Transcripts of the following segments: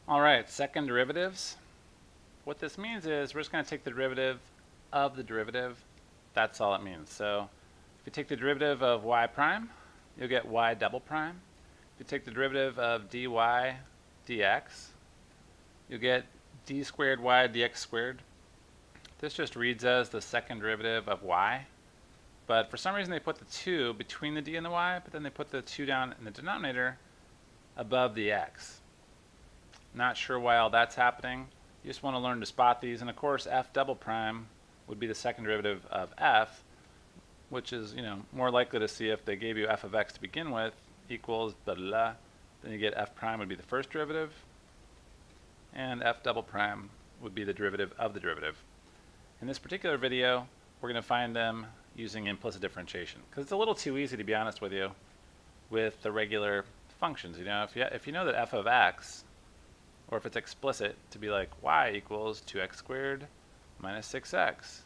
All right, second derivatives. What this means is we're just going to take the derivative of the derivative. That's all it means. So if you take the derivative of y prime, you'll get y double prime. If you take the derivative of dy dx, you'll get d squared y dx squared. This just reads as the second derivative of y. But for some reason they put the 2 between the d and the y, but then they put the 2 down in the denominator above the x. Not sure why all that's happening. You just want to learn to spot these. And of course, f double prime would be the second derivative of f, which is, more likely to see if they gave you f of x to begin with equals blah, blah, blah. Then you get f prime would be the first derivative, and f double prime would be the derivative of the derivative. In this particular video, we're going to find them using implicit differentiation, because it's a little too easy, to be honest with you, with the regular functions. If you know that f of x, or if it's explicit, to be like y equals 2x squared minus 6x.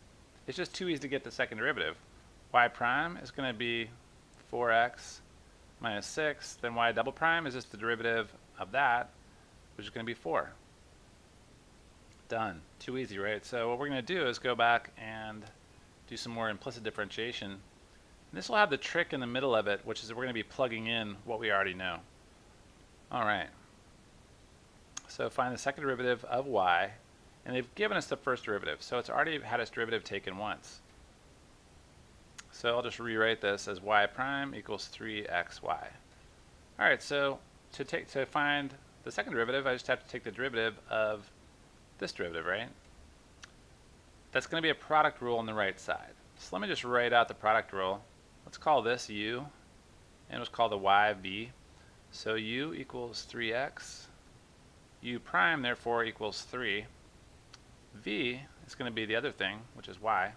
It's just too easy to get the second derivative. Y prime is going to be 4x minus 6. Then y double prime is just the derivative of that, which is going to be 4. Done. Too easy, right? So what we're going to do is go back and do some more implicit differentiation. And this will have the trick in the middle of it, which is that we're going to be plugging in what we already know. All right. So find the second derivative of y, and they've given us the first derivative, so it's already had its derivative taken once. So I'll just rewrite this as y prime equals 3xy. All right, so to find the second derivative, I just have to take the derivative of this derivative, right? That's going to be a product rule on the right side. So let me just write out the product rule. Let's call this u, and let's call the y v. So u equals 3x. U prime, therefore, equals 3. V is going to be the other thing, which is y.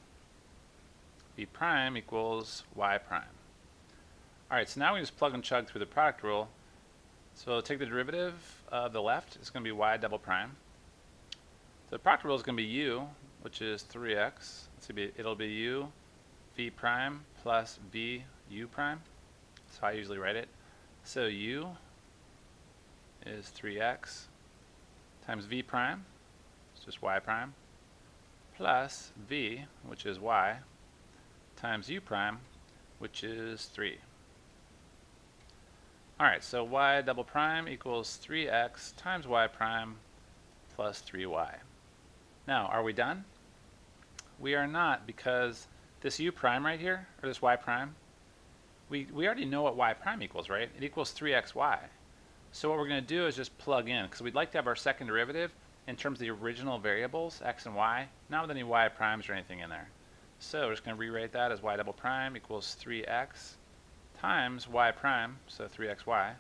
V prime equals y prime. All right, so now we just plug and chug through the product rule. So take the derivative of the left. It's going to be y double prime. So the product rule is going to be u, which is 3x. It'll be u v prime plus v u prime. That's how I usually write it. So u is 3x times v prime, it's just y prime, plus v, which is y, times u prime, which is 3. Alright, so y double prime equals 3x times y prime plus 3y. Now, are we done? We are not, because this u prime right here, or this y prime, we already know what y prime equals, right? It equals 3xy. So what we're going to do is just plug in, because we'd like to have our second derivative in terms of the original variables, x and y, not with any y primes or anything in there. So we're just going to rewrite that as y double prime equals 3x times y prime, so 3xy.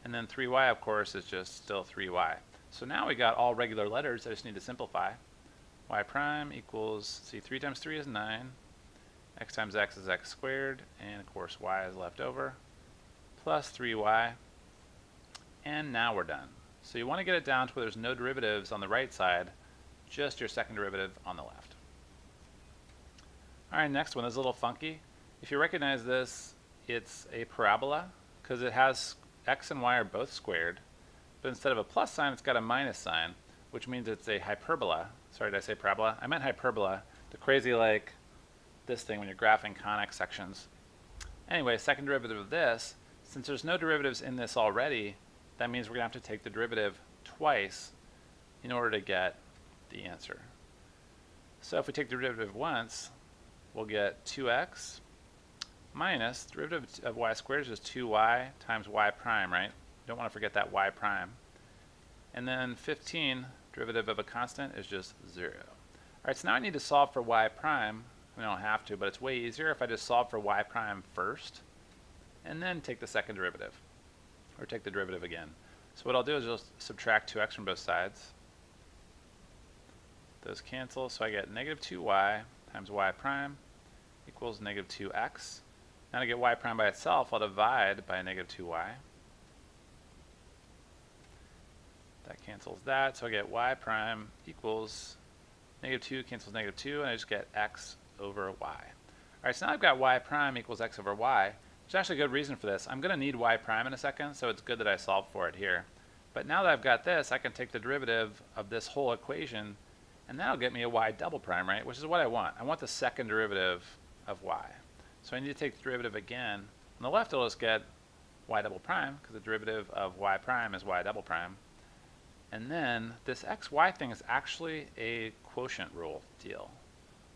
And then 3y, of course, is just still 3y. So now we got all regular letters. I just need to simplify. Y prime equals, see, 3 times 3 is 9. X times x is x squared. And, of course, y is left over. Plus 3y, and now we're done. So you want to get it down to where there's no derivatives on the right side, just your second derivative on the left. All right, next one is a little funky. If you recognize this, it's a parabola, because it has x and y are both squared, but instead of a plus sign, it's got a minus sign, which means it's a hyperbola. Sorry, did I say parabola? I meant hyperbola, the crazy like this thing when you're graphing conic sections. Anyway, second derivative of this, since there's no derivatives in this already, that means we're going to have to take the derivative twice in order to get the answer. So if we take the derivative once, we'll get 2x minus the derivative of y squared is just 2y times y prime, right? Don't want to forget that y prime. And then 15, derivative of a constant, is just 0. All right, so now I need to solve for y prime. We don't have to, but it's way easier if I just solve for y prime first and then take the second derivative, or take the derivative again. So what I'll do is just subtract 2x from both sides. Those cancel, so I get negative 2y times y prime equals negative 2x. Now to get y prime by itself, I'll divide by negative 2y. That cancels that, so I get y prime equals negative 2 cancels negative 2, and I just get x over y. Alright, so now I've got y prime equals x over y. There's actually a good reason for this. I'm going to need y prime in a second, so it's good that I solved for it here. But now that I've got this, I can take the derivative of this whole equation, and that'll get me a y double prime, right? Which is what I want. I want the second derivative of y. So I need to take the derivative again. On the left, I'll just get y double prime, because the derivative of y prime is y double prime. And then this xy thing is actually a quotient rule deal.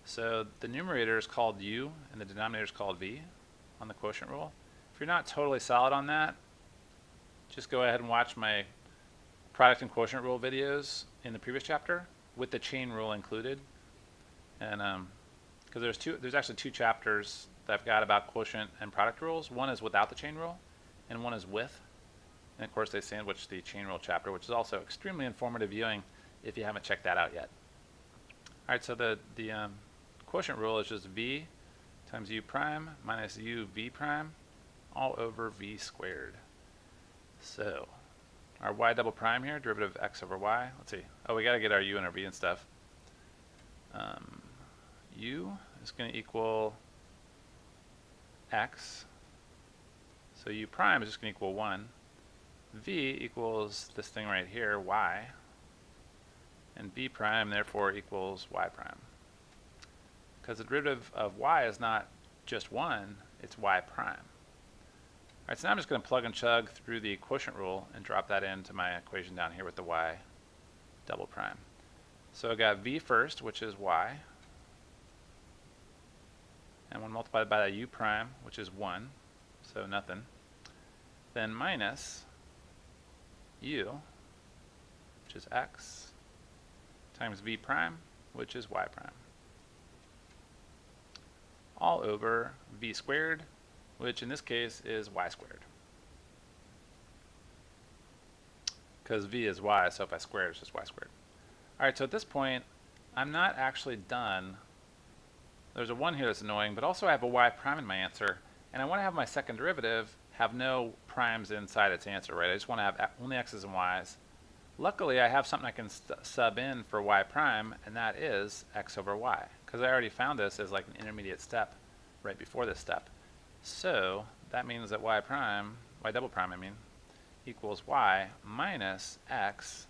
So the numerator is called u, and the denominator is called v on the quotient rule. If you're not totally solid on that, just go ahead and watch my product and quotient rule videos in the previous chapter with the chain rule included. And because there's actually two chapters that I've got about quotient and product rules. One is without the chain rule, and one is with. And of course, they sandwich the chain rule chapter, which is also extremely informative viewing if you haven't checked that out yet. All right, so the quotient rule is just v times u prime minus u v prime all over v squared. So our y double prime here, derivative of x over y. Let's see. Oh, we got to get our u and our v and stuff. U is going to equal x. So u prime is just going to equal 1. V equals this thing right here, y. And v prime, therefore, equals y prime. Because the derivative of y is not just 1, it's y prime. All right, so now I'm just going to plug and chug through the quotient rule and drop that into my equation down here with the y double prime. So I got v first, which is y. And when multiplied by the u prime, which is 1, so nothing. Then minus u, which is x, times v prime, which is y prime, all over v squared, which in this case is y squared. Because v is y, so if I square it, it's just y squared. All right, so at this point, I'm not actually done. There's a 1 here that's annoying, but also I have a y prime in my answer, and I want to have my second derivative have no primes inside its answer, right? I just want to have only x's and y's. Luckily, I have something I can sub in for y prime, and that is x over y, because I already found this as like an intermediate step right before this step. So that means that y prime, y double prime I mean, equals y minus x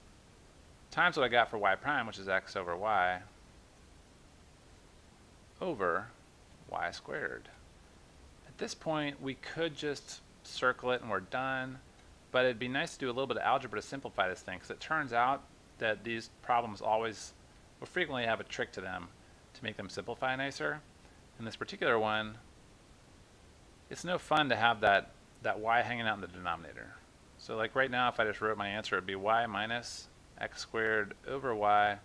times what I got for y prime, which is x over y, over y squared. At this point, we could just circle it and we're done, but it'd be nice to do a little bit of algebra to simplify this thing, because it turns out that these problems frequently have a trick to them to make them simplify nicer. In this particular one, it's no fun to have that y hanging out in the denominator. So like right now, if I just wrote my answer, it would be y minus x squared over y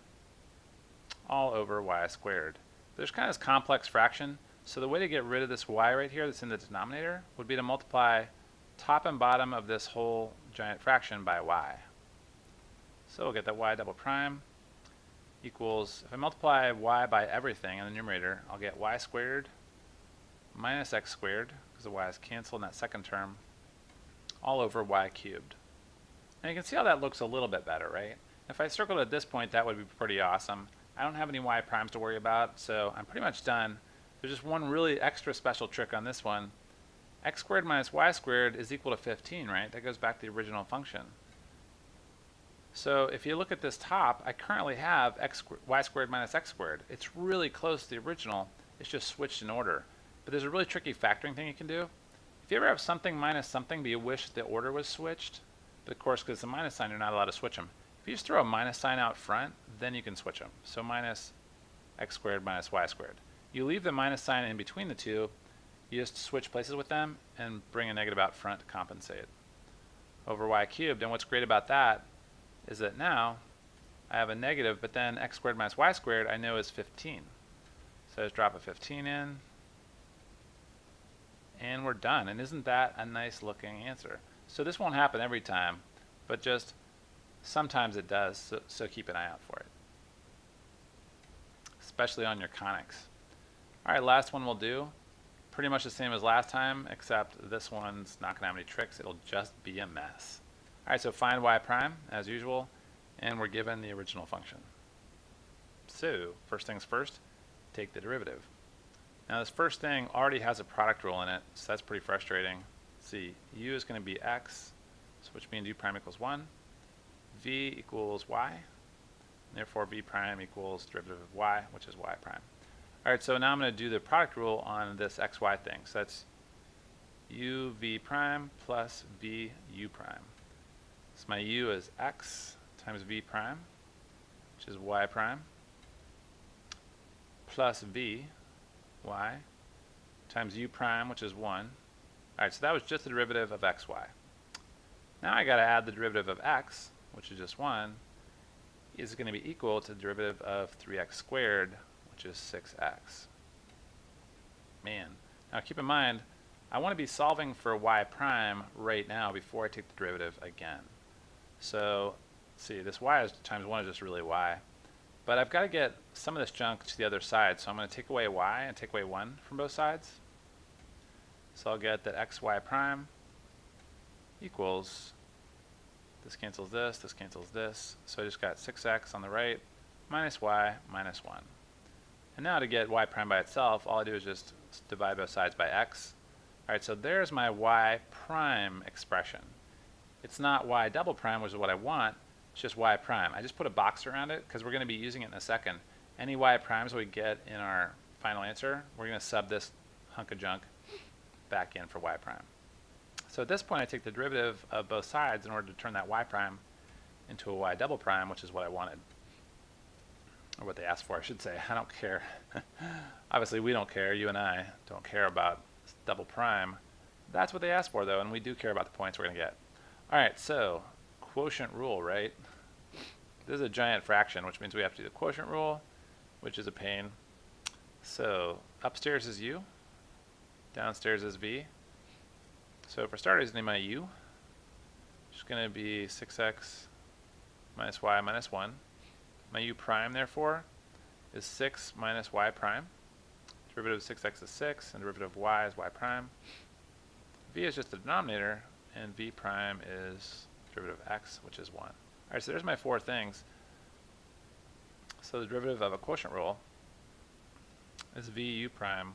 all over y squared. There's kind of this complex fraction, so the way to get rid of this y right here that's in the denominator would be to multiply top and bottom of this whole giant fraction by y. So we'll get that y double prime equals, if I multiply y by everything in the numerator, I'll get y squared minus x squared, because the y's cancel in that second term, all over y cubed. And you can see how that looks a little bit better, right? If I circled at this point, that would be pretty awesome. I don't have any y primes to worry about, so I'm pretty much done. There's just one really extra special trick on this one. X squared minus y squared is equal to 15, right? That goes back to the original function. So if you look at this top, I currently have y squared minus x squared. It's really close to the original. It's just switched in order. But there's a really tricky factoring thing you can do. If you ever have something minus something, but you wish the order was switched, but of course, because it's a minus sign, you're not allowed to switch them. If you just throw a minus sign out front, then you can switch them. So minus x squared minus y squared. You leave the minus sign in between the two, you just switch places with them and bring a negative out front to compensate. Over y cubed, and what's great about that is that now I have a negative, but then x squared minus y squared I know is 15. So I just drop a 15 in, and we're done. And isn't that a nice looking answer? So this won't happen every time, but just sometimes it does, so keep an eye out for it, especially on your conics. All right, last one we'll do. Pretty much the same as last time, except this one's not going to have any tricks. It'll just be a mess. All right, so find y prime, as usual, and we're given the original function. So first things first, take the derivative. Now this first thing already has a product rule in it, so that's pretty frustrating. Let's see, u is going to be x, so which means u prime equals 1. v equals y. Therefore, v prime equals derivative of y, which is y prime. All right, so now I'm going to do the product rule on this xy thing. So that's u v prime plus v u prime. So my u is x times v prime, which is y prime, plus v, y, times u prime, which is 1. All right, so that was just the derivative of xy. Now I got to add the derivative of x, which is just 1, is going to be equal to the derivative of 3x squared, which is 6x. Man. Now keep in mind, I want to be solving for y prime right now before I take the derivative again. So, see, this y times 1 is just really y. But I've got to get some of this junk to the other side, so I'm going to take away y and take away 1 from both sides. So I'll get that xy prime equals, this cancels this cancels this, so I just got 6x on the right minus y minus 1. And now to get y prime by itself, all I do is just divide both sides by x. Alright, so there's my y prime expression. It's not y double prime, which is what I want, it's just y prime. I just put a box around it because we're going to be using it in a second. Any y primes we get in our final answer, we're going to sub this hunk of junk back in for y prime. So at this point I take the derivative of both sides in order to turn that y prime into a y double prime, which is what I wanted. Or what they asked for, I should say. I don't care. Obviously we don't care, you and I don't care about double prime. That's what they asked for though, and we do care about the points we're going to get. Alright, so quotient rule, right? This is a giant fraction, which means we have to do the quotient rule, which is a pain. So upstairs is u, downstairs is v. So for starters, name my u, which is going to be 6x minus y minus 1. My u prime, therefore, is 6 minus y prime. Derivative of 6x is 6, and derivative of y is y prime. V is just the denominator, and v prime is derivative of x, which is 1. All right, so there's my 4 things. So the derivative of a quotient rule is v u prime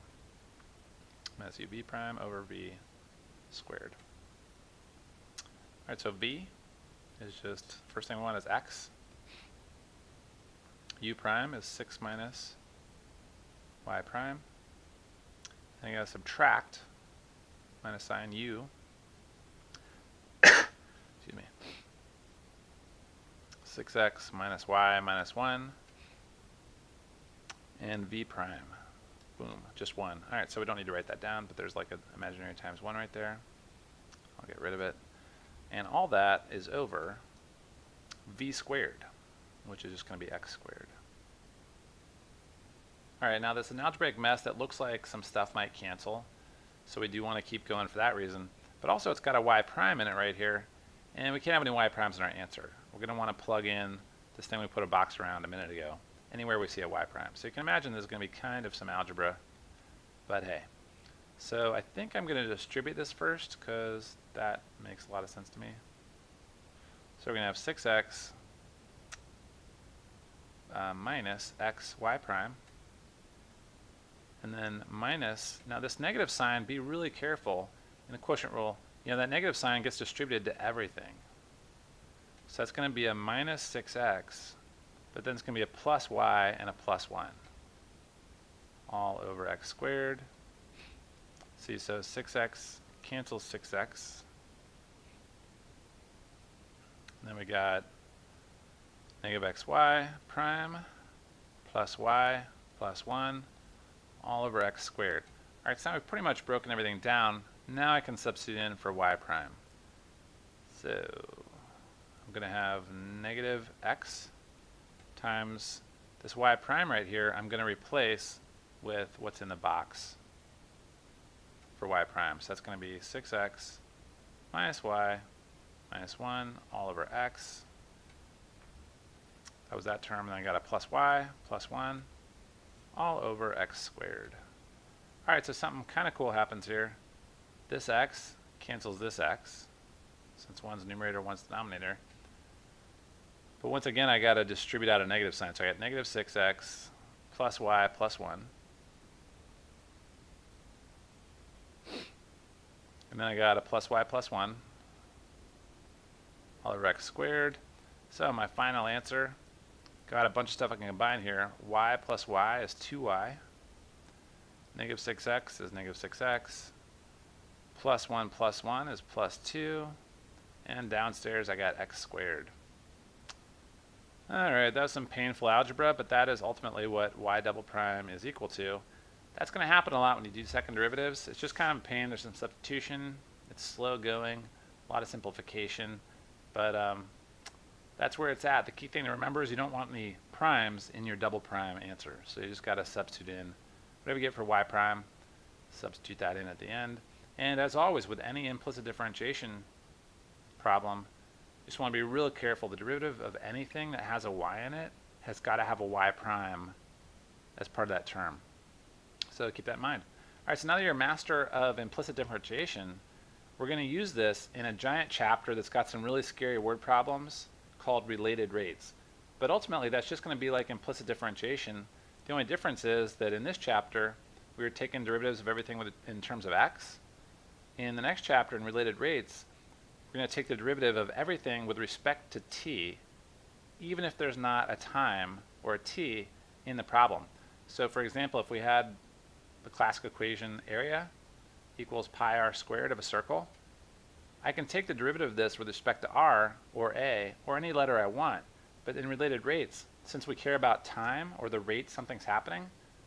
minus u v prime over v squared. All right, so v is just, first thing we want is x. U prime is 6 minus y prime. Then I gotta subtract minus sign u. Excuse me. 6x minus y minus 1. And v prime. Boom, just 1. Alright, so we don't need to write that down, but there's like an imaginary times 1 right there. I'll get rid of it. And all that is over v squared, which is just going to be x squared. Alright, now this is an algebraic mess that looks like some stuff might cancel, so we do want to keep going for that reason. But also it's got a y prime in it right here, and we can't have any y primes in our answer. We're going to want to plug in this thing we put a box around a minute ago, anywhere we see a y prime. So you can imagine there's going to be kind of some algebra, but hey. So I think I'm going to distribute this first, because that makes a lot of sense to me. So we're going to have 6x minus x y prime, and then minus, now this negative sign, be really careful in the quotient rule, you know, that negative sign gets distributed to everything. So that's going to be a minus 6x, but then it's going to be a plus y and a plus 1, all over x squared. See, so 6x cancels 6x. And then we got negative xy prime plus y plus 1 all over x squared. Alright, so now we've pretty much broken everything down. Now I can substitute in for y prime. So I'm going to have negative x times this y prime right here. I'm going to replace with what's in the box for y prime. So that's going to be 6x minus y minus 1 all over x. That was that term, and then I got a plus y plus 1 all over x squared. Alright, so something kind of cool happens here. This x cancels this x, since one's numerator, one's denominator. But once again, I got to distribute out a negative sign. So I got negative 6x plus y plus 1. And then I got a plus y plus 1 all over x squared. So my final answer, got a bunch of stuff I can combine here. Y plus y is 2y. Negative 6x is negative 6x. Plus 1 is plus 2. And downstairs I got x squared. Alright, that was some painful algebra, but that is ultimately what y double prime is equal to. That's going to happen a lot when you do second derivatives. It's just kind of a pain. There's some substitution. It's slow going, a lot of simplification, but that's where it's at. The key thing to remember is you don't want any primes in your double prime answer. So you just got to substitute in whatever you get for y prime, substitute that in at the end. And as always with any implicit differentiation problem, you just want to be real careful. The derivative of anything that has a y in it has got to have a y prime as part of that term. So keep that in mind. All right, so now that you're a master of implicit differentiation, we're going to use this in a giant chapter that's got some really scary word problems called related rates. But ultimately, that's just going to be like implicit differentiation. The only difference is that in this chapter, we were taking derivatives of everything in terms of x. In the next chapter, in related rates, we're going to take the derivative of everything with respect to t, even if there's not a time or a t in the problem. So for example, if we had the classic equation area equals pi r squared of a circle, I can take the derivative of this with respect to r or a or any letter I want. But in related rates, since we care about time or the rate something's happening,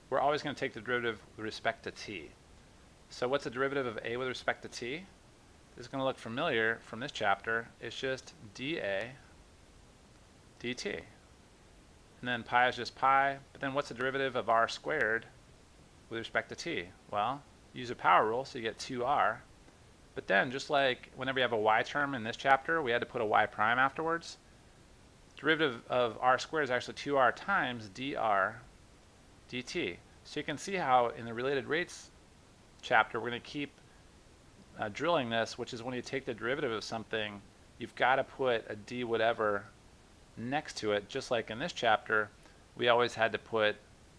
we're always going to take the derivative with respect to t. So what's the derivative of a with respect to t? This is going to look familiar from this chapter. It's just dA dt. And then pi is just pi, but then what's the derivative of r squared with respect to t? Well, use a power rule, so you get 2r. But then, just like whenever you have a y term in this chapter, we had to put a y prime afterwards. Derivative of r squared is actually 2r times dr dt. So you can see how in the related rates chapter, we're going to keep drilling this, which is when you take the derivative of something, you've got to put a d whatever next to it, just like in this chapter, we always had to put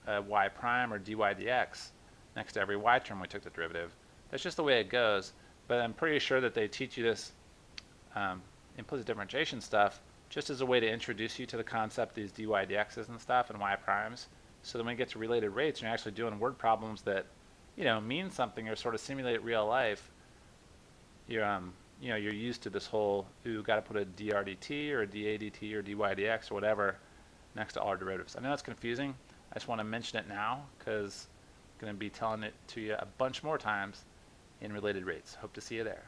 a y prime or dy dx next to every y term we took the derivative. That's just the way it goes, but I'm pretty sure that they teach you this implicit differentiation stuff just as a way to introduce you to the concept of these dy dx's and stuff and y primes, so that when you get to related rates and you're actually doing word problems that mean something or sort of simulate real life, you're you're used to this whole, ooh, got to put a dr dt or a dA dt or dy dx or whatever next to all our derivatives. I know that's confusing. I just want to mention it now because I'm going to be telling it to you a bunch more times in related rates. Hope to see you there.